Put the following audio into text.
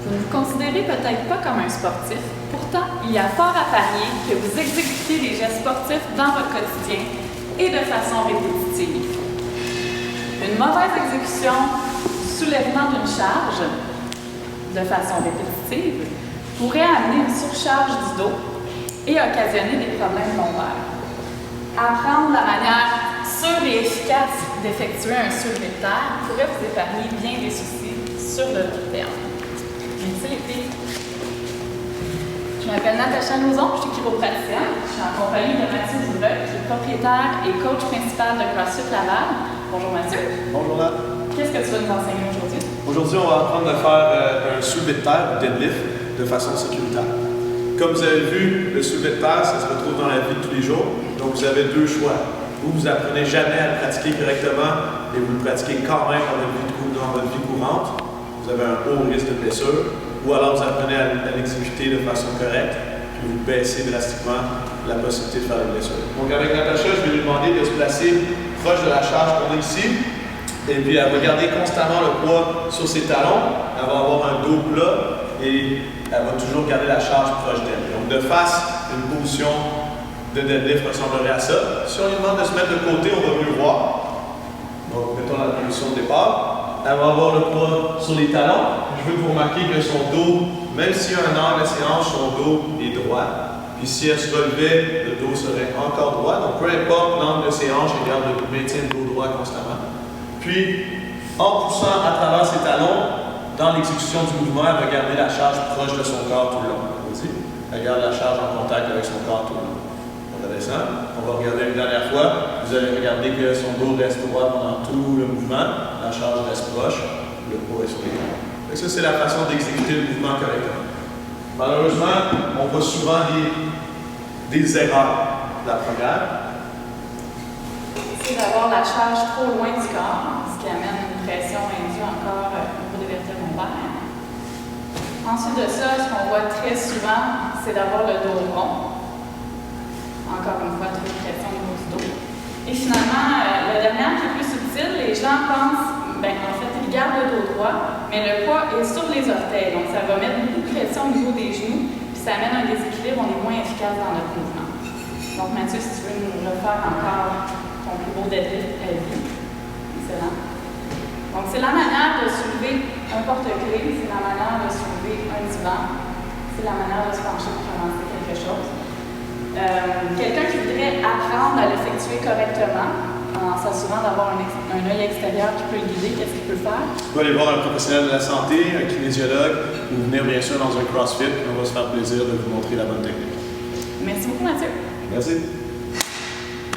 Vous ne vous considérez peut-être pas comme un sportif, pourtant il y a fort à parier que vous exécutez des gestes sportifs dans votre quotidien et de façon répétitive. Une mauvaise exécution du soulèvement d'une charge de façon répétitive pourrait amener une surcharge du dos et occasionner des problèmes lombaires. Apprendre la manière sûre et efficace d'effectuer un soulevé de terre pourrait vous épargner bien des soucis sur le long terme. Merci les filles. Je m'appelle Natacha Lauzon, je suis chiropraticienne. Je suis en compagnie de Mathieu Dubreuil, qui est propriétaire et coach principal de CrossFit Laval. Bonjour Mathieu. Bonjour Nat. Qu'est-ce que tu vas nous enseigner aujourd'hui? Aujourd'hui, on va apprendre à faire un soulevé de terre, deadlift, de façon sécuritaire. Comme vous avez vu, le soulevé de terre, ça se retrouve dans la vie de tous les jours. Donc, vous avez deux choix. Vous apprenez jamais à le pratiquer correctement et vous le pratiquez quand même dans votre vie courante. Vous avez un haut risque de blessure. Ou alors, vous apprenez à l'exécuter de façon correcte puis vous baissez drastiquement la possibilité de faire des blessures. Donc, avec Natacha, je vais lui demander de se placer proche de la charge qu'on a ici. Et puis, elle va garder constamment le poids sur ses talons. Elle va avoir un dos plat et elle va toujours garder la charge proche d'elle. Donc, de face, une position de deadlift ressemblerait à ça. Si on lui demande de se mettre de côté, on va mieux voir. Donc, mettons la position de départ. Elle va avoir le poids sur les talons. Je veux que vous remarquiez que son dos, même s'il y a un angle de séance, son dos est droit. Puis si elle se relevait, le dos serait encore droit. Donc, peu importe l'angle de séance, je garde le maintien de dos droit constamment. Puis, en poussant à travers ses talons, dans l'exécution du mouvement, elle va garder la charge proche de son corps tout le long. Elle garde la charge en contact avec son corps tout le long. On redescend. On va regarder une dernière fois. Vous allez regarder que son dos reste droit pendant tout le mouvement. La charge reste proche. Le poids est sur les talons. Donc ça, c'est la façon d'exécuter le mouvement correctement. Malheureusement, on voit souvent des erreurs. La première, c'est d'avoir la charge trop loin du corps, ce qui amène une pression indue encore au niveau des vertèbres lombaires. Ensuite de ça, ce qu'on voit très souvent, c'est d'avoir le dos rond. Encore une fois, trop de pression au niveau du dos. Et finalement, la dernière qui est plus subtile, les gens pensent, en fait, ils gardent le dos droit, mais le poids est sur les orteils. Donc, ça va mettre beaucoup de pression au niveau des genoux, puis ça amène un déséquilibre, on est moins efficace dans notre mouvement. Donc, Mathieu, si tu veux nous refaire encore ton plus beau deadlift à vie. Excellent. Donc, c'est la manière de soulever un porte-clés, c'est la manière de soulever un divan, c'est la manière de se pencher pour avancer quelque chose. Quelqu'un qui voudrait apprendre à l'effectuer correctement, en s'assurant d'avoir un œil extérieur qui peut le guider, qu'est-ce qu'il peut faire? vous pouvez aller voir un professionnel de la santé, un kinésiologue, ou venir bien sûr dans un CrossFit. On va se faire plaisir de vous montrer la bonne technique. Merci beaucoup, Mathieu. Merci.